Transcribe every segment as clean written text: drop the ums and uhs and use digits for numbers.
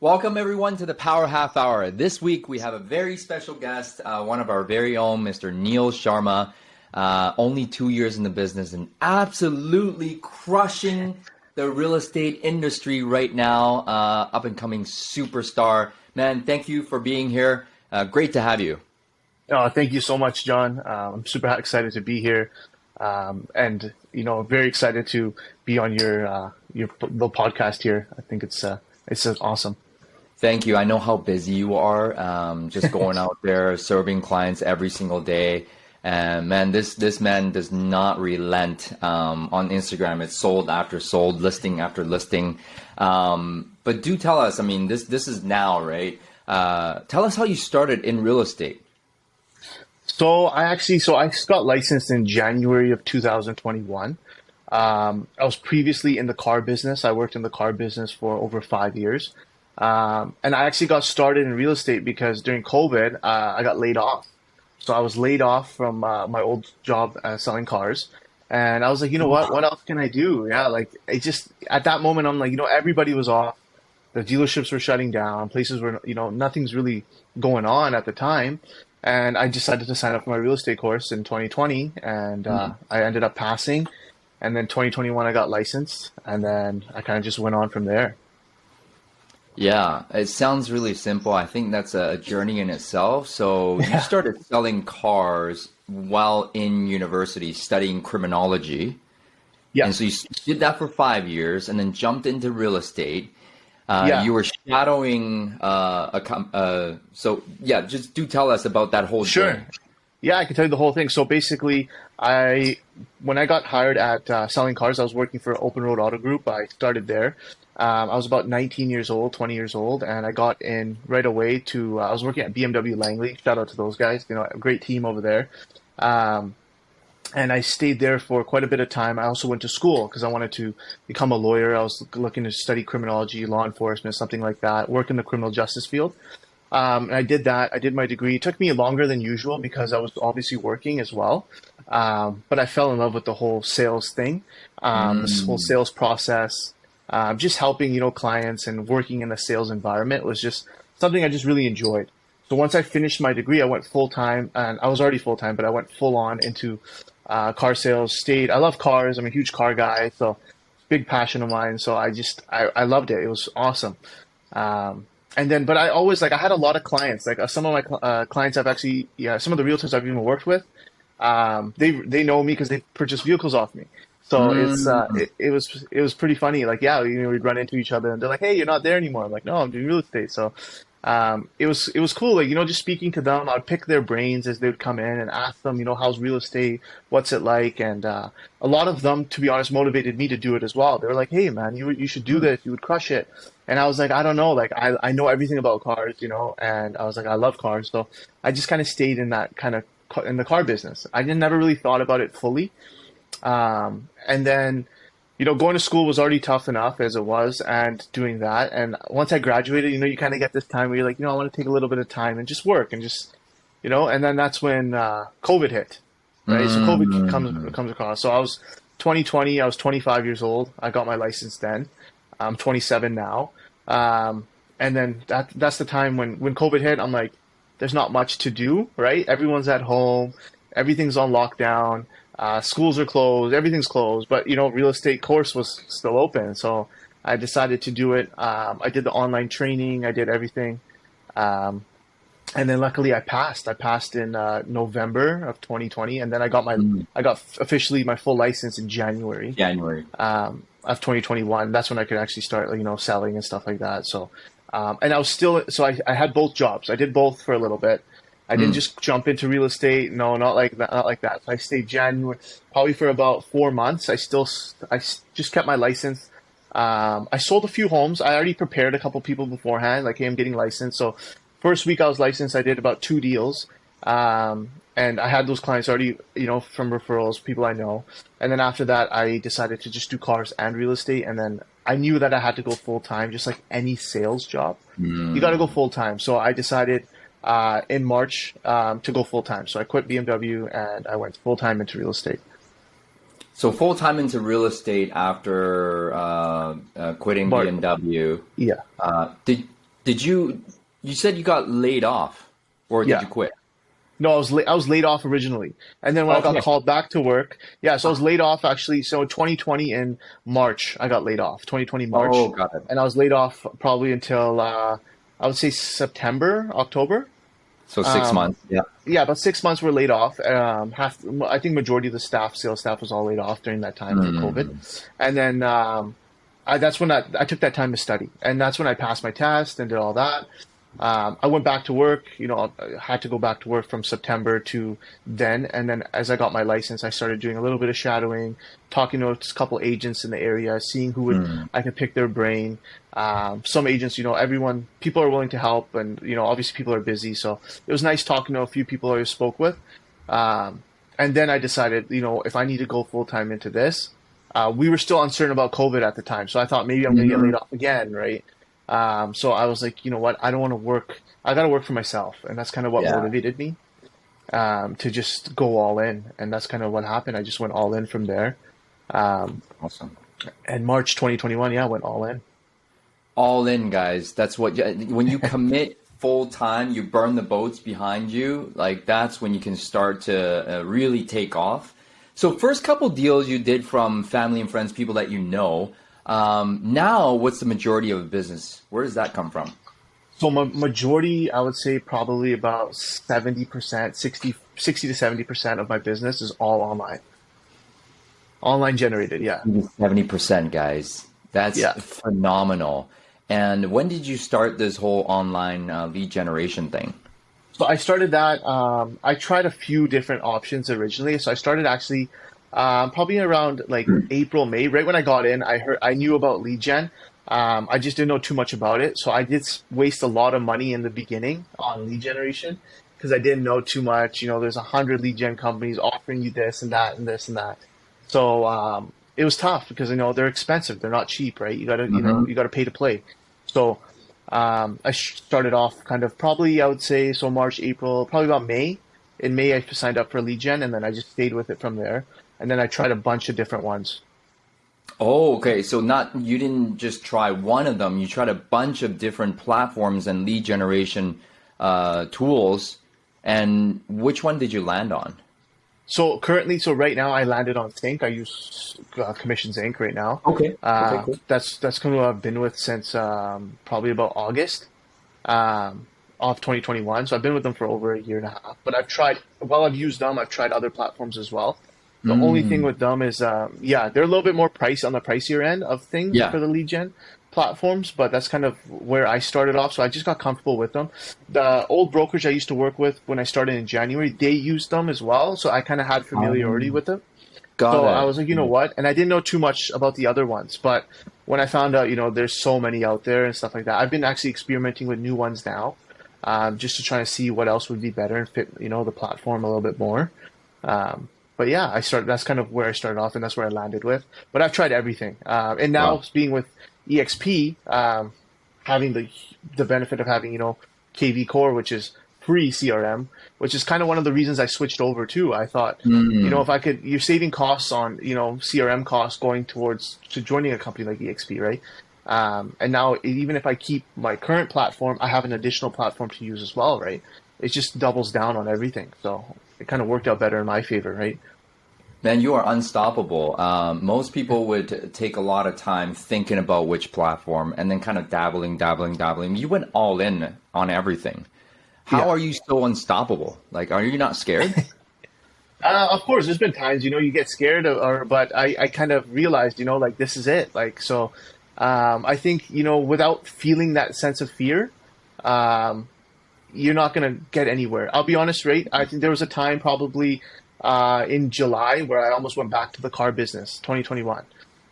Welcome everyone to the Power Half Hour. This week we have a very special guest, one of our very own, Mr. Neil Sharma. Only 2 years in the business and absolutely crushing the real estate industry right now. Up and coming superstar. Man, thank you for being here. Great to have you. Thank you so much, John. I'm super excited to be here, and very excited to be on your the podcast here. I think it's awesome. Thank you. I know how busy you are, just going out there serving clients every single day. And man, this man does not relent. On Instagram, it's sold after sold, listing after listing. But do tell us, I mean, this is now, right? Tell us how you started in real estate. So I got licensed in January of 2021. I was previously in the car business. I worked in the car business for over 5 years. And I actually got started in real estate because during COVID, I got laid off. So I was laid off from my old job selling cars. And I was like, you know what else can I do? Yeah, like it just, at that moment, I'm like, everybody was off. The dealerships were shutting down. Places were, nothing's really going on at the time. And I decided to sign up for my real estate course in 2020. And I ended up passing. And then 2021, I got licensed. And then I kind of just went on from there. Yeah, it sounds really simple. I think that's a journey in itself. So you started selling cars while in university studying criminology. Yeah. And so you did that for 5 years and then jumped into real estate. Yeah. You were shadowing just do tell us about that whole Sure. journey. Yeah, I can tell you the whole thing. So basically, when I got hired at selling cars, I was working for Open Road Auto Group. I started there. I was about 19 years old, 20 years old, and I got in right away to, I was working at BMW Langley. Shout out to those guys, a great team over there. And I stayed there for quite a bit of time. I also went to school because I wanted to become a lawyer. I was looking to study criminology, law enforcement, something like that, work in the criminal justice field. And I did that. I did my degree. It took me longer than usual because I was obviously working as well. But I fell in love with the whole sales thing, this whole sales process. Just helping, clients and working in a sales environment was just something I just really enjoyed. So once I finished my degree, I went full time, and I was already full time, but I went full on into car sales. I love cars. I'm a huge car guy, so big passion of mine. So I loved it. It was awesome. But I always I had a lot of clients. Like some of my clients some of the realtors I've even worked with, they know me because they purchased vehicles off me. So it was pretty funny. Like, yeah, we'd run into each other and they're like, "Hey, you're not there anymore." I'm like, "No, I'm doing real estate." So it was cool. Like, just speaking to them, I'd pick their brains as they would come in and ask them, how's real estate? What's it like? And a lot of them, to be honest, motivated me to do it as well. They were like, "Hey, man, you should do this. You would crush it." And I was like, I don't know. Like, I know everything about cars, and I was like, I love cars. So I just kind of stayed in that in the car business. I never really thought about it fully. And then, going to school was already tough enough as it was, and doing that. And once I graduated, you kind of get this time where you're like, I want to take a little bit of time and just work and just, and then that's when COVID hit, right? So COVID comes across. So I was 2020, I was 25 years old. I got my license then. I'm 27 now. And then that's the time when COVID hit, I'm like, there's not much to do, right? Everyone's at home. Everything's on lockdown. Schools are closed, everything's closed, but real estate course was still open. So I decided to do it. I did the online training, I did everything. And then luckily I passed. I passed in November of 2020, and then I got officially my full license in January. Of 2021. That's when I could actually start, selling and stuff like that. So, and I was still, so I had both jobs. I did both for a little bit. I didn't just jump into real estate. No, not like that. Not like that. So I stayed probably for about 4 months. I just kept my license. I sold a few homes. I already prepared a couple people beforehand. Like, hey, I'm getting licensed. So first week I was licensed, I did about 2 deals. And I had those clients already, from referrals, people I know. And then after that, I decided to just do cars and real estate. And then I knew that I had to go full time, just like any sales job. You got to go full time. So I decided in March to go full time. So I quit BMW and I went full time into real estate. So full time into real estate after quitting BMW. Yeah. Did you said you got laid off or did Yeah. you quit? No, I was laid off originally, and then when I got Okay. called back to work, yeah, so I was laid off actually. So 2020 in March, I got laid off. 2020 Oh, March, got it. and I was laid off probably until I would say September, October. So six Um, months. Yeah. yeah, about 6 months were laid off. I think majority of the staff, sales staff, was all laid off during that time for COVID, Mm. and then that's when I took that time to study, and that's when I passed my test and did all that. I went back to work. I had to go back to work from September to then, and then as I got my license, I started doing a little bit of shadowing, talking to a couple agents in the area, seeing who would Mm. I could pick their brain. Some agents, people are willing to help, and obviously people are busy, so it was nice talking to a few people I spoke with. Um, and then I decided, if I need to go full time into this, we were still uncertain about COVID at the time, so I thought maybe I'm going to get laid Mhm. off again, right? So I was like, you know what? I don't want to work. I got to work for myself, and that's kind of what Yeah. motivated me to just go all in, and that's kind of what happened. I just went all in from there. Um, Awesome. and March 2021, yeah, I went all in. All in, guys. That's what, when you commit full time, you burn the boats behind you. Like that's when you can start to really take off. So, first couple deals you did from family and friends, people that you know. Now, what's the majority of a business? Where does that come from? So majority, I would say probably about 70%, 60 to 70% of my business is all online. Online generated, yeah. 70%, guys. That's Yeah. phenomenal. And when did you start this whole online lead generation thing? So I started that. I tried a few different options originally. So I started actually probably around like April, May, right when I got in. I knew about lead gen. I just didn't know too much about it. So I did waste a lot of money in the beginning on lead generation because I didn't know too much. There's 100 lead gen companies offering you this and that and this and that. So it was tough because they're expensive. They're not cheap, right? You gotta Hmm. you gotta pay to play. So I started off kind of probably I would say so March, April, probably about May. In May, I signed up for lead gen, and then I just stayed with it from there. And then I tried a bunch of different ones. Oh, okay. So not you didn't just try one of them. You tried a bunch of different platforms and lead generation tools. And which one did you land on? So right now, I landed on Think. I use Commissions Inc. right now. Okay. Okay, cool. That's kind of what I've been with since probably about August of 2021. So I've been with them for over a year and a half. But while I've used them, I've tried other platforms as well. The only thing Mm, with them is, yeah, they're a little bit more price on the pricier end of things yeah. for the lead gen platforms, but that's kind of where I started off. So I just got comfortable with them. The old brokerage I used to work with when I started in January, they used them as well. So I kind of had familiarity Um, with them. got So I it. was like, you know what? And I didn't know too much about the other ones, but when I found out, there's so many out there and stuff like that, I've been actually experimenting with new ones now, just to try to see what else would be better and fit, the platform a little bit more. Um, but yeah, that's kind of where I started off, and that's where I landed with. But I've tried everything, and now Wow. being with EXP, having the benefit of having KV Core, which is free CRM, which is kind of one of the reasons I switched over too. I thought, Mm, if I could, you're saving costs on CRM costs going towards to joining a company like EXP, right? And now even if I keep my current platform, I have an additional platform to use as well, right? It just doubles down on everything, so it kind of worked out better in my favor, right? man, you are unstoppable. Most people would take a lot of time thinking about which platform and then kind of dabbling, dabbling, dabbling. You went all in on everything. How Yeah. are you so unstoppable? Like, are you not scared? Of course, there's been times, you get scared but I kind of realized, like this is it. Like, so, I think, without feeling that sense of fear, um, you're not going to get anywhere. I'll be honest, right? I think there was a time probably, in July where I almost went back to the car business, 2021.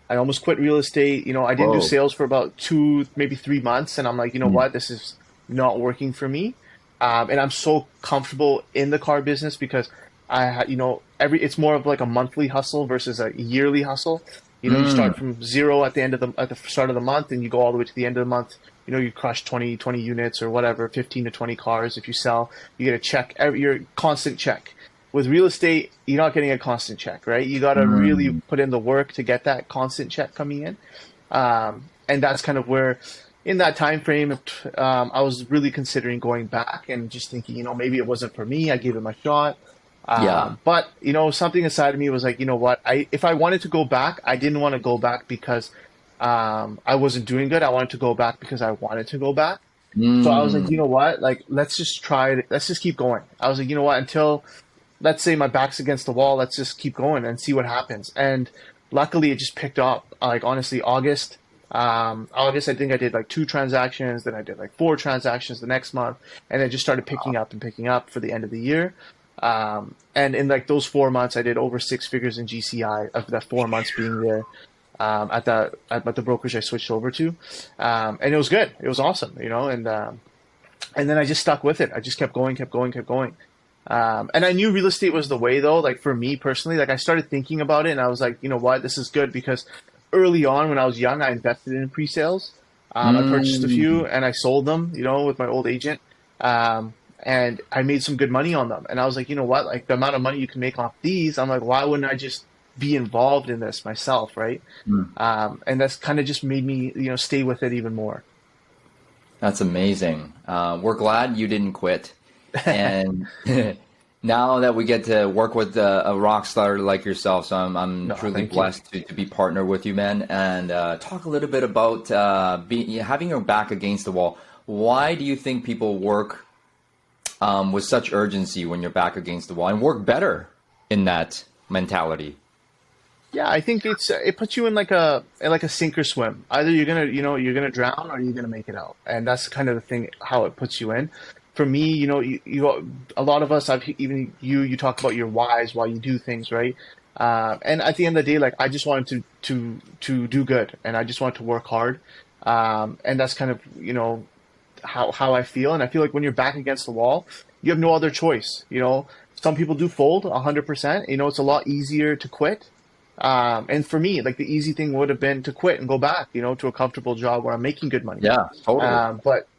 I almost quit real estate. I didn't do Whoa. sales for about 2, maybe 3 months. And I'm like, you know Mm, what? This is not working for me. And I'm so comfortable in the car business because it's more of like a monthly hustle versus a yearly hustle. You mm, start from zero at the start of the month and you go all the way to the end of the month. You crush 20 units or whatever, 15 to 20 cars. If you sell, you get a check, your constant check. With real estate, you're not getting a constant check, right? You got to really mm. put in the work to get that constant check coming in. And that's kind of where, in that time frame, I was really considering going back and just thinking, maybe it wasn't for me. I gave it my shot. Yeah. But something inside of me was like, you know what? If I wanted to go back, I didn't want to go back because I wasn't doing good. I wanted to go back because I wanted to go back. So I was like, you Mm, know what? Like, let's just try it. Let's just keep going. I was like, you know what? Until let's say my back's against the wall, let's just keep going and see what happens. And luckily, it just picked up. Like honestly, August, I think I did like 2 transactions. Then I did like 4 transactions the next month, and it just started picking up and picking up for the end of the year. And in like those 4 months, I did over 6 figures in GCI of that 4 months being there. At the brokerage I switched over to, and it was good. It was awesome, and then I just stuck with it. I just kept going, kept going, kept going. And I knew real estate was the way though. Like for me personally, like I started thinking about it, and I was like, you know what, this is good because early on when I was young, I invested in pre-sales. I purchased a mm. few and I sold them, with my old agent. And I made some good money on them. And I was like, you know what, like the amount of money you can make off these, I'm like, why wouldn't I just be involved in this myself, right? And that's kind of just made me, stay with it even more. That's amazing. We're glad you didn't quit. And now that we get to work with a rock star like yourself, so I'm No, truly thank you. blessed to be partnered with you, man. And talk a little bit about having your back against the wall. Why do you think people work with such urgency when you're back against the wall and work better in that mentality? Yeah, I think it puts you in like a sink or swim. Either you're gonna drown or you're gonna make it out, and that's kind of the thing how it puts you in. For me, a lot of us, even you talk about your whys why you do things, right? And at the end of the day, like I just wanted to do good, and I just wanted to work hard, and that's kind of how I feel, and I feel like when you're back against the wall, you have no other choice. Some people do fold 100%. It's a lot easier to quit. And for me, like the easy thing would have been to quit and go back, to a comfortable job where I'm making good money. Yeah, totally.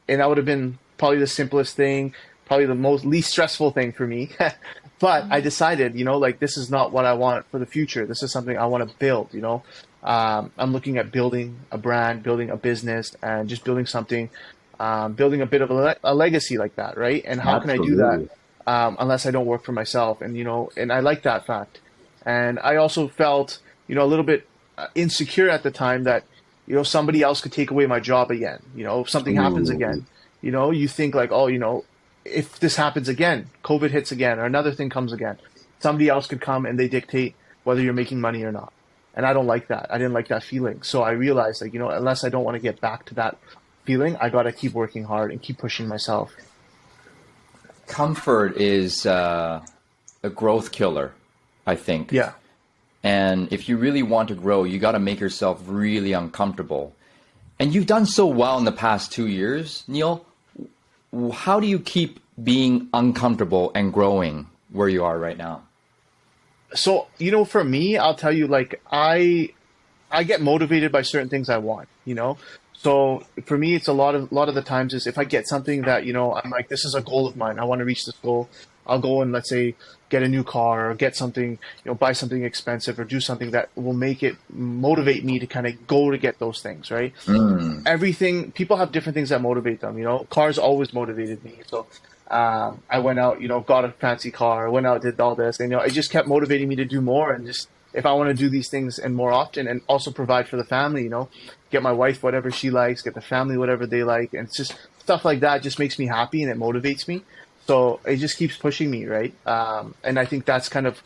And that would have been probably the simplest thing, probably the most least stressful thing for me. But I decided, like this is not what I want for the future. This is something I want to build. I'm looking at building a brand, building a business, and just building something, building a bit of a legacy like that, right? And how can I do that Absolutely. unless I don't work for myself? And and I like that fact. And I also felt, a little bit insecure at the time that, somebody else could take away my job again. If something happens Ooh. again, you think like, oh, if this happens again, COVID hits again, or another thing comes again, somebody else could come and they dictate whether you're making money or not. And I don't like that. I didn't like that feeling. So I realized like, unless I don't want to get back to that feeling, I got to keep working hard and keep pushing myself. Comfort is a growth killer, I think. Yeah. And if you really want to grow, you got to make yourself really uncomfortable. And you've done so well in the past 2 years, Neil. How do you keep being uncomfortable and growing where you are right now? So, for me, I'll tell you, like, I get motivated by certain things I want. So for me, it's a lot of the times is if I get something that, I'm like, this is a goal of mine. I want to reach this goal. I'll go and let's say get a new car or get something, buy something expensive or do something that will make it motivate me to kind of go to get those things, right? Mm, Everything, people have different things that motivate them, cars always motivated me. So I went out, got a fancy car, went out, did all this, and it just kept motivating me to do more and just if I want to do these things and more often and also provide for the family, get my wife whatever she likes, get the family whatever they like, and it's just stuff like that just makes me happy and it motivates me. So it just keeps pushing me, right? And I think that's kind of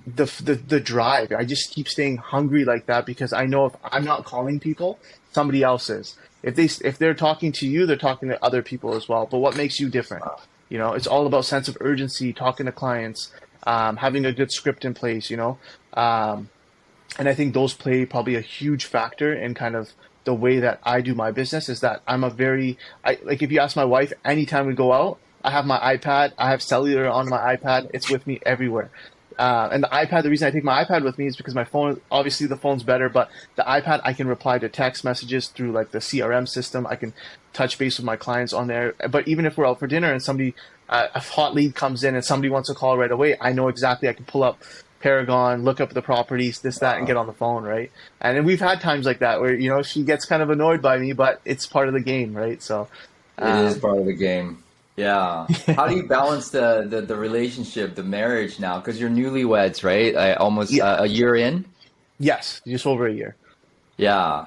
the drive. I just keep staying hungry like that because I know if I'm not calling people, somebody else is. If they're talking to you, they're talking to other people as well. But what makes you different? It's all about sense of urgency, talking to clients, having a good script in place. And I think those play probably a huge factor in kind of the way that I do my business. Is that I like if you ask my wife, anytime we go out, I have my iPad, I have cellular on my iPad. It's with me everywhere. And the iPad, the reason I take my iPad with me is because my phone, obviously the phone's better, but the iPad, I can reply to text messages through like the CRM system. I can touch base with my clients on there. But even if we're out for dinner and a hot lead comes in and somebody wants to call right away, I know exactly I can pull up Paragon, look up the properties, this, that, and get on the phone, right? And then we've had times like that where, she gets kind of annoyed by me, but it's part of the game, right? So, It is um, part of the game. Yeah. How do you balance the relationship, the marriage now? Because you're newlyweds, right? Almost yeah, a year in. yes, just over a year. Yeah.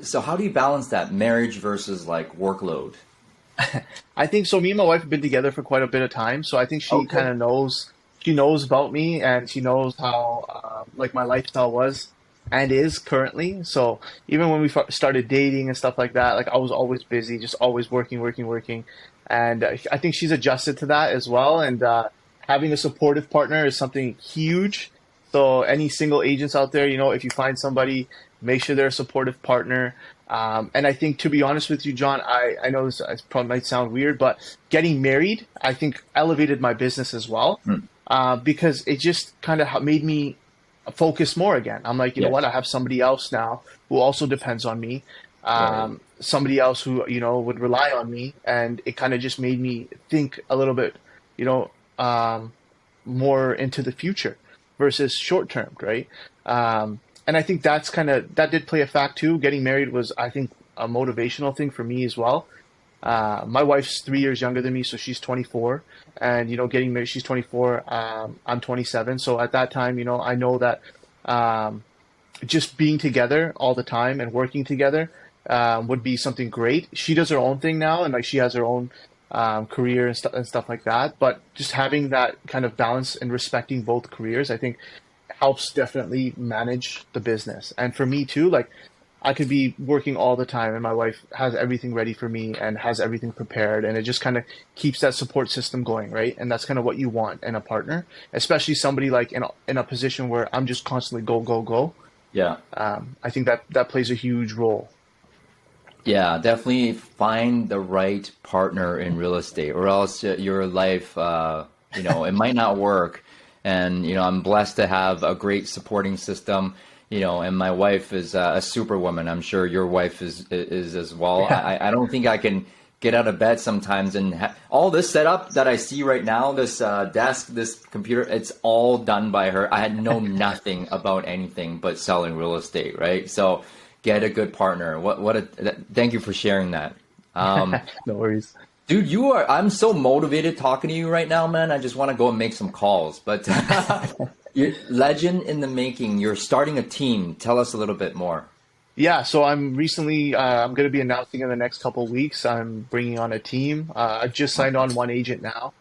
So how do you balance that marriage versus like workload? I think so. Me and my wife have been together for quite a bit of time, so I think she kind Okay. of knows. She knows about me, and she knows how like my lifestyle was and is currently. So even when we started dating and stuff like that, like I was always busy, just always working, working, working, and I think she's adjusted to that as well. And having a supportive partner is something huge. So any single agents out there, if you find somebody, make sure they're a supportive partner. And I think, to be honest with you, John, I know this probably might sound weird, but getting married, I think, elevated my business as well, Hmm. because it just kind of made me focus more again. I'm like, you know what? Yes. I have somebody else now who also depends on me, Right. somebody else who, would rely on me. And it kind of just made me think a little bit, you know, um, more into the future versus short term, right? And I think that did play a fact too. Getting married was, I think, a motivational thing for me as well. My wife's 3 years younger than me, so she's 24, and getting married, she's 24. I'm 27, so at that time, I know that um, just being together all the time and working together would be something great. She does her own thing now, and like she has her own career and stuff like that. But just having that kind of balance and respecting both careers, I think, helps definitely manage the business. And for me too, like I could be working all the time, and my wife has everything ready for me and has everything prepared, and it just kind of keeps that support system going, right? And that's kind of what you want in a partner, especially somebody like in a position where I'm just constantly go go go. Yeah. I think that plays a huge role. Yeah, definitely find the right partner in real estate, or else your life, it might not work. And, I'm blessed to have a great supporting system, and my wife is a superwoman. I'm sure your wife is as well. Yeah. I don't think I can get out of bed sometimes and all this setup that I see right now, this desk, this computer, it's all done by her. I had known nothing about anything but selling real estate, right? So get a good partner. Thank you for sharing that. Um, No worries. Dude, I'm so motivated talking to you right now, man. I just want to go and make some calls. But you're legend in the making. You're starting a team. Tell us a little bit more. Yeah, so I'm going to be announcing in the next couple of weeks. I'm bringing on a team. I just signed on one agent now,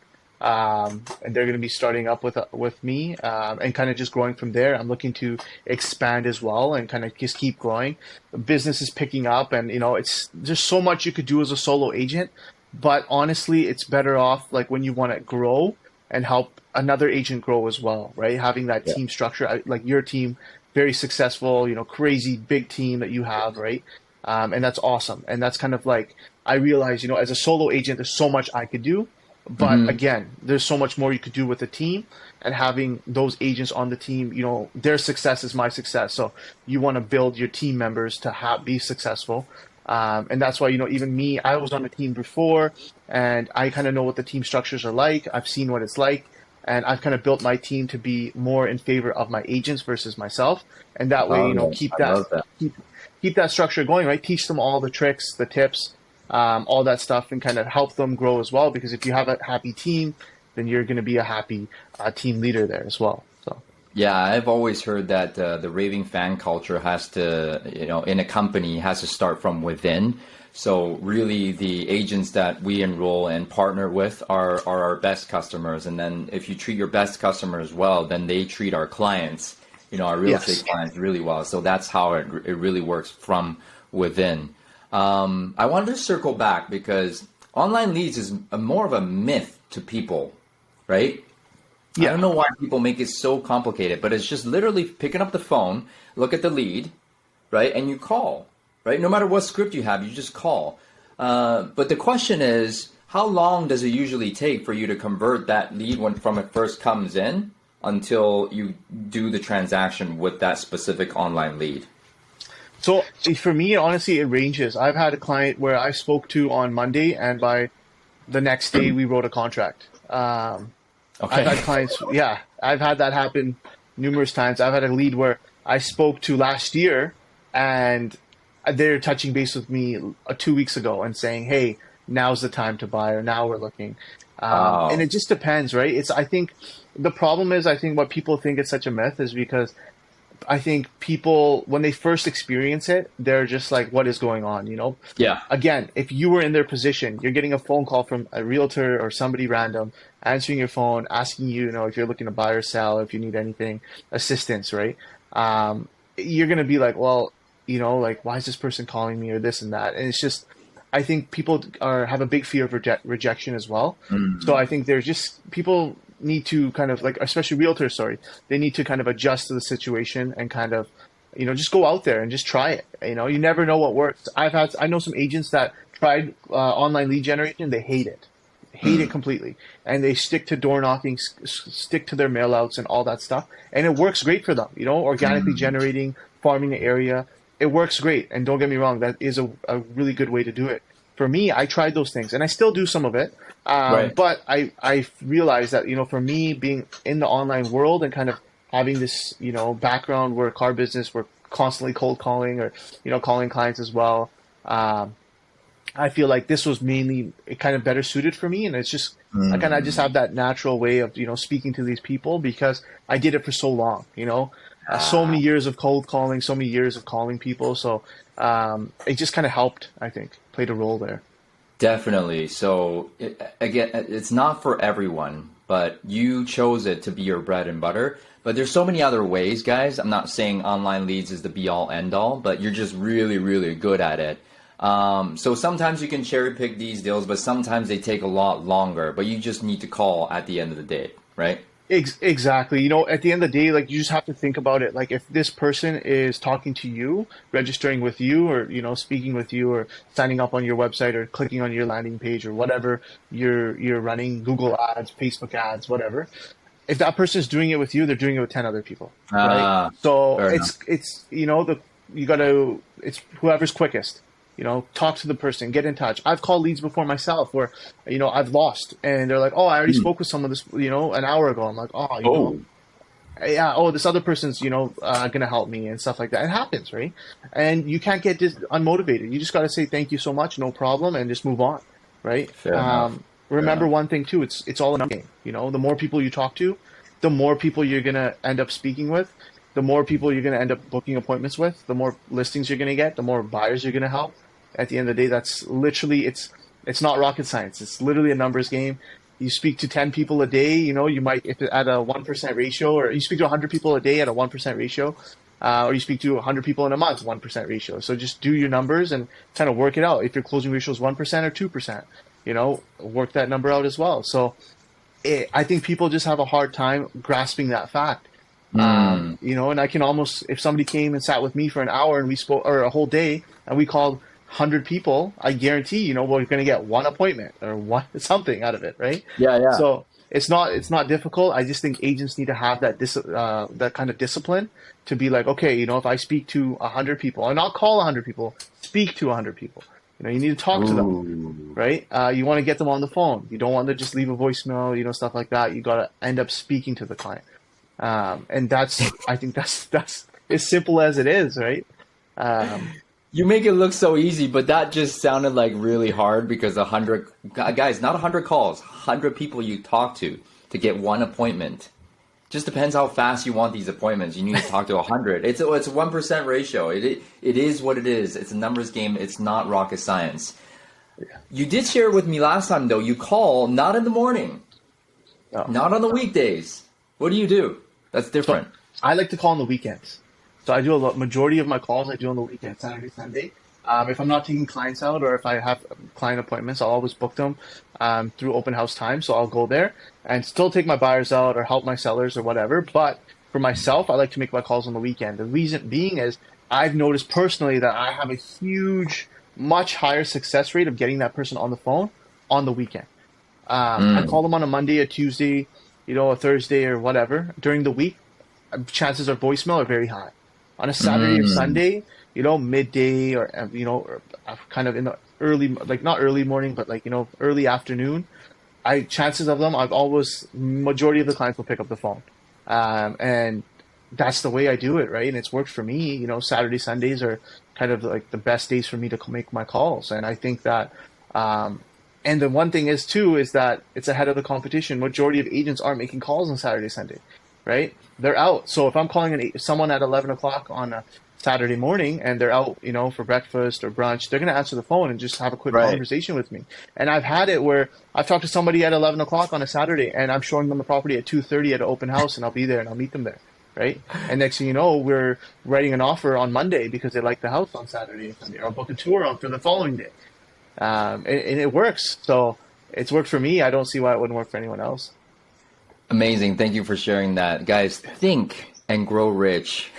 and they're going to be starting up with me, and kind of just growing from there. I'm looking to expand as well and kind of just keep growing. The business is picking up, and it's there's so much you could do as a solo agent, but honestly, it's better off like when you want to grow and help another agent grow as well, right? Having that Yeah. team structure, like your team, very successful, crazy big team that you have, right? And that's awesome. And that's kind of like I realize, as a solo agent, there's so much I could do, but Hmm. again, there's so much more you could do with a team. And having those agents on the team, their success is my success. So you want to build your team members to be successful. And that's why, even me, I was on a team before, and I kind of know what the team structures are like. I've seen what it's like, and I've kind of built my team to be more in favor of my agents versus myself. And that way, Oh, yeah. keep I love that. keep keep that structure going, right? Teach them all the tricks, the tips, all that stuff, and kind of help them grow as well. Because if you have a happy team, then you're going to be a happy team leader there as well. So Yeah, I've always heard that the raving fan culture has to, in a company, has to start from within. So really, the agents that we enroll and partner with are our best customers. And then if you treat your best customers well, then they treat our clients, our real estate yes, clients really well. So that's how it really works from within. I wanted to circle back because online leads is more of a myth to people, right? I yeah. don't know why people make it so complicated, but it's just literally picking up the phone, look at the lead, right, and you call, right? No matter what script you have, you just call. But the question is, how long does it usually take for you to convert that lead from it first comes in until you do the transaction with that specific online lead? So for me, honestly, it ranges. I've had a client where I spoke to on Monday, and by the next day we wrote a contract. I've Okay. had clients, yeah, I've had that happen numerous times. I've had a lead where I spoke to last year, and they're touching base with me 2 weeks ago and saying, "Hey, now's the time to buy," or "Now we're looking." And Wow. it just depends, right? I think the problem is, I think what people think it's such a myth is because I think people, when they first experience it, they're just like, what is going on? Yeah. Again, if you were in their position, you're getting a phone call from a realtor or somebody random answering your phone, asking you, if you're looking to buy or sell, if you need anything, assistance, right? You're going to be like, well, like, why is this person calling me or this and that? And it's just, I think people have a big fear of rejection as well. So I Mm. think there's just people need to kind of like, especially realtors, sorry, they need to kind of adjust to the situation and kind of, just go out there and just try it. You never know what works. I know some agents that tried online lead generation. They hate it Mm. completely. And they stick to door knocking, stick to their mail outs and all that stuff. And it works great for them, organically Mm. generating, farming the area. It works great. And don't get me wrong, that is a really good way to do it. For me, I tried those things and I still do some of it. Right. But I realized that, for me being in the online world and kind of having this, background where car business, we're constantly cold calling or, calling clients as well. Um, I feel like this was mainly kind of better suited for me. And it's just, I just Mm. have that natural way of, speaking to these people because I did it for so long, so many Ah. years of cold calling, so many years of calling people. So it just kind of helped, I think, played a role there. Definitely. So again, it's not for everyone, but you chose it to be your bread and butter. But there's so many other ways, guys. I'm not saying online leads is the be all end all, but you're just really, really good at it. So sometimes you can cherry pick these deals, but sometimes they take a lot longer. But you just need to call at the end of the day, right? Exactly. At the end of the day, like you just have to think about it. Like if this person is talking to you, registering with you, or speaking with you, or signing up on your website, or clicking on your landing page, or whatever you're running, Google ads, Facebook ads, whatever. If that person is doing it with you, they're doing it with 10 other people, right? Ah, So fair enough. it's the you got to it's whoever's quickest. Talk to the person, get in touch. I've called leads before myself where I've lost, and they're like, "Oh, I already Hmm. spoke with someone this an hour ago." I'm like, "Oh, Oh, yeah, oh, this other person's gonna help me," and stuff like that. It happens, right? And you can't get unmotivated. You just got to say thank you so much, no problem, and just move on, right? fair enough. Fair Remember enough. one thing too, it's all a number game. The more people you talk to, the more people you're gonna end up speaking with, the more people you're gonna end up booking appointments with, the more listings you're gonna get, the more buyers you're gonna help. At the end of the day, that's literally it's not rocket science. It's literally a numbers game. You speak to 10 people a day, you might, if at a 1% ratio, or you speak to 100 people a day at a 1% ratio, or you speak to 100 people in a month, 1% ratio. So just do your numbers and kind of work it out. If your closing ratio is 1% or 2%, work that number out as well. So I think people just have a hard time grasping that fact. Hmm. And I can almost, if somebody came and sat with me for an hour and we spoke, or a whole day, and we called 100 people, I guarantee, we're going to get one appointment or one something out of it, right? Yeah, yeah. So it's not difficult. I just think agents need to have that kind of discipline to be like, okay, if I speak to 100 people, and not call 100 people, speak to 100 people. You need to talk to them, Ooh. right? You want to get them on the phone. You don't want to just leave a voicemail, stuff like that. You got to end up speaking to the client. And I think that's as simple as it is, right? Um, You make it look so easy, but that just sounded like really hard because 100 guys, not 100 calls, 100 people you talk to get one appointment. Just depends how fast you want these appointments. You need to talk to 100. It's a 1% ratio. It is what it is. It's a numbers game. It's not rocket science. You did share with me last time though. You call not in the morning, no. not on the weekdays. What do you do? That's So different. I like to call on the weekends. So I do a lot, majority of my calls I do on the weekend, Saturday, Sunday. If I'm not taking clients out or if I have client appointments, I'll always book them through open house time. So I'll go there and still take my buyers out or help my sellers or whatever. But for myself, I like to make my calls on the weekend. The reason being is I've noticed personally that I have a huge, much higher success rate of getting that person on the phone on the weekend. I call Mm, them on a Monday, a Tuesday, a Thursday or whatever. During the week, chances of voicemail are very high. On a Saturday or mm, Sunday, midday or kind of in the early, like not early morning, but like early afternoon. Chances of them, I've always majority of the clients will pick up the phone, and that's the way I do it, right? And it's worked for me. Saturday, Sundays are kind of like the best days for me to make my calls. And I think that, and the one thing is too, is that it's ahead of the competition. Majority of agents aren't making calls on Saturday, Sunday, right? They're out. So if I'm calling someone at 11 o'clock on a Saturday morning and they're out, for breakfast or brunch, they're going to answer the phone and just have a quick Right. conversation with me. And I've had it where I've talked to somebody at 11 o'clock on a Saturday and I'm showing them the property at 2:30 at an open house, and I'll be there and I'll meet them there. Right. And next thing you know, we're writing an offer on Monday because they like the house on Saturday and Sunday, or I'll book a tour on for the following day. And it works. So it's worked for me. I don't see why it wouldn't work for anyone else. Amazing. Thank you for sharing that. Guys, think and grow rich.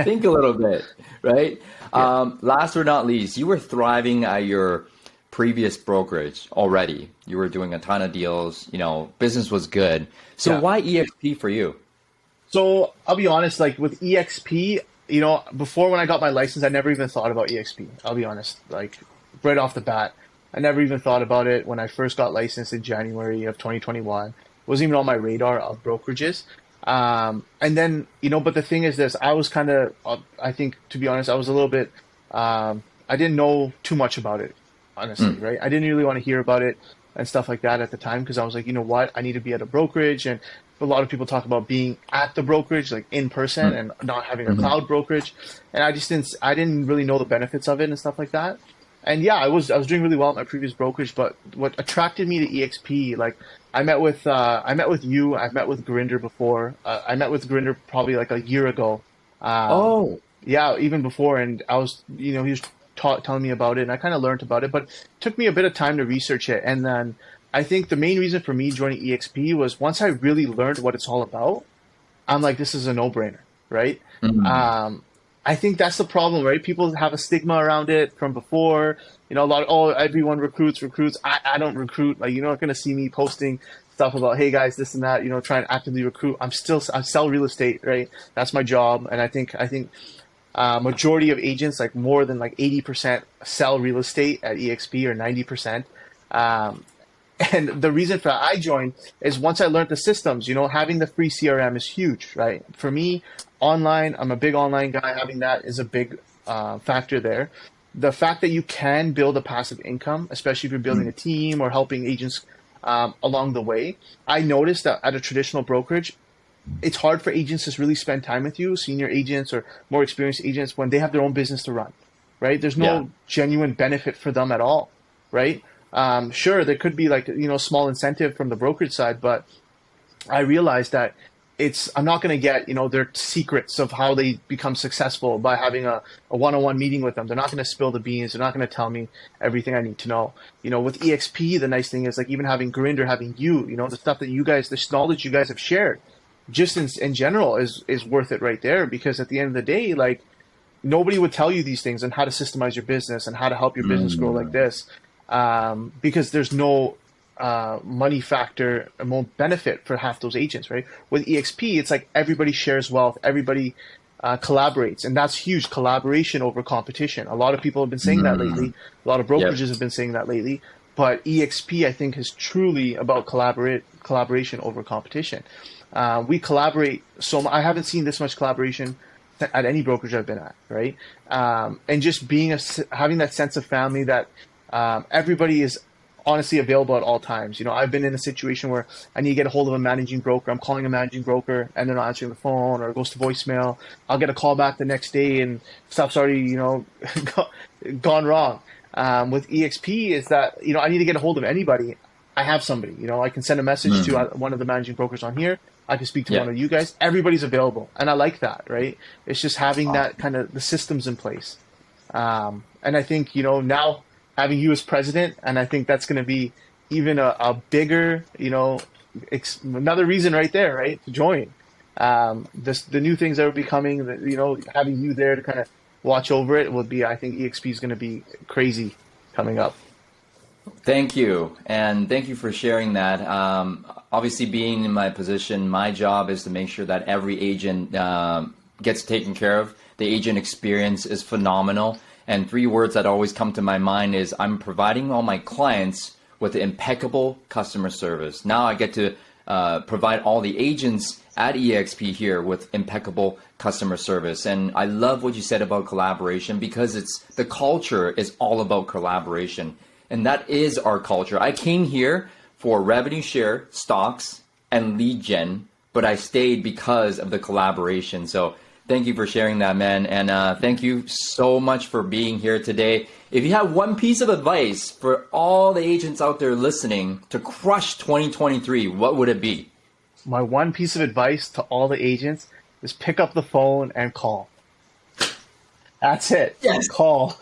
Think a little bit, right? Yeah. Last but not least, you were thriving at your previous brokerage already. You were doing a ton of deals, business was good. So Yeah. why EXP for you? So I'll be honest, like with EXP, before when I got my license, I never even thought about EXP. I'll be honest, like right off the bat, I never even thought about it when I first got licensed in January of 2021. It wasn't even on my radar of brokerages. And then, but the thing is this, I was kind of, I think, to be honest, I was a little bit, I didn't know too much about it, honestly, right? I didn't really want to hear about it and stuff like that at the time because I was like, you know what, I need to be at a brokerage. And a lot of people talk about being at the brokerage, like in person, and not having a Mm-hmm. cloud brokerage. And I didn't really know the benefits of it and stuff like that. And yeah, I was doing really well at my previous brokerage, but what attracted me to EXP, like I met with you, I've met with Grinder before. I met with Grinder probably like a year ago. Um, Oh, yeah, even before, and I was, he was telling me about it, and I kind of learned about it, but it took me a bit of time to research it. And then I think the main reason for me joining EXP was once I really learned what it's all about, I'm like, this is a no-brainer, right? mm, Um, I think that's the problem, right? People have a stigma around it from before. A lot of, oh, everyone recruits. I don't recruit. Like, you're not going to see me posting stuff about, hey guys, this and that, trying to actively recruit. I sell real estate, right? That's my job. And I think majority of agents, like more than like 80% sell real estate at EXP, or 90%. Um, and the reason for I joined is once I learned the systems, having the free CRM is huge, right? For me, online, I'm a big online guy. Having that is a big factor there. The fact that you can build a passive income, especially if you're building a team or helping agents along the way. I noticed that at a traditional brokerage, it's hard for agents to really spend time with you, senior agents or more experienced agents, when they have their own business to run, right? There's yeah. no genuine benefit for them at all, right? Sure, there could be like, small incentive from the brokerage side, but I realized that I'm not going to get, their secrets of how they become successful by having a one-on-one meeting with them. They're not going to spill the beans. They're not going to tell me everything I need to know. With EXP, the nice thing is like even having Grinder, having you, the stuff that you guys, this knowledge you guys have shared just in general is worth it right there, because at the end of the day, like nobody would tell you these things and how to systemize your business and how to help your business grow like Mm, this, because there's no money factor and more benefit for half those agents, right? With EXP, it's like everybody shares wealth, everybody collaborates, and that's huge. Collaboration over competition. A lot of people have been saying that lately. A lot of yep. brokerages have been saying that lately. But EXP, I think, is truly about collaboration over competition. We collaborate so much. I haven't seen this much collaboration at any brokerage I've been at, right? And just having that sense of family that everybody is honestly available at all times. I've been in a situation where I need to get a hold of a managing broker. I'm calling a managing broker and they're not answering the phone, or it goes to voicemail. I'll get a call back the next day and stuff's already, gone wrong. With EXP is that, I need to get a hold of anybody. I have somebody, I can send a message to one of the managing brokers on here. I can speak to Yeah. one of you guys. Everybody's available. And I like that, right? It's just having that kind of the systems in place. And I think, now having you as president, and I think that's going to be even a bigger, another reason right there, right, to join. The new things that will be coming, having you there to kind of watch over it would be, I think EXP is going to be crazy coming up. Thank you. And thank you for sharing that. Obviously, being in my position, my job is to make sure that every agent gets taken care of. The agent experience is phenomenal. And three words that always come to my mind is I'm providing all my clients with impeccable customer service. Now I get to provide all the agents at EXP here with impeccable customer service. And I love what you said about collaboration, because the culture is all about collaboration. And that is our culture. I came here for revenue share, stocks, and lead gen, but I stayed because of the collaboration. So thank you for sharing that, man. And thank you so much for being here today. If you have one piece of advice for all the agents out there listening to crush 2023, what would it be? My one piece of advice to all the agents is pick up the phone and call. That's it. Yes. Call.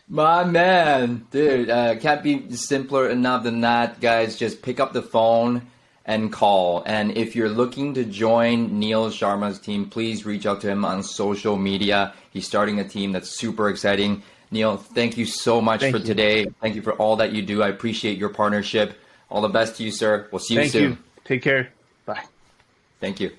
My man, dude, can't be simpler enough than that, guys. Just pick up the phone and call. And if you're looking to join Neil Sharma's team, please reach out to him on social media. He's starting a team that's super exciting. Neil, thank you so much for today. Thank you for all that you do. I appreciate your partnership. All the best to you, sir. We'll see you soon. Thank you. Take care. Bye. Thank you.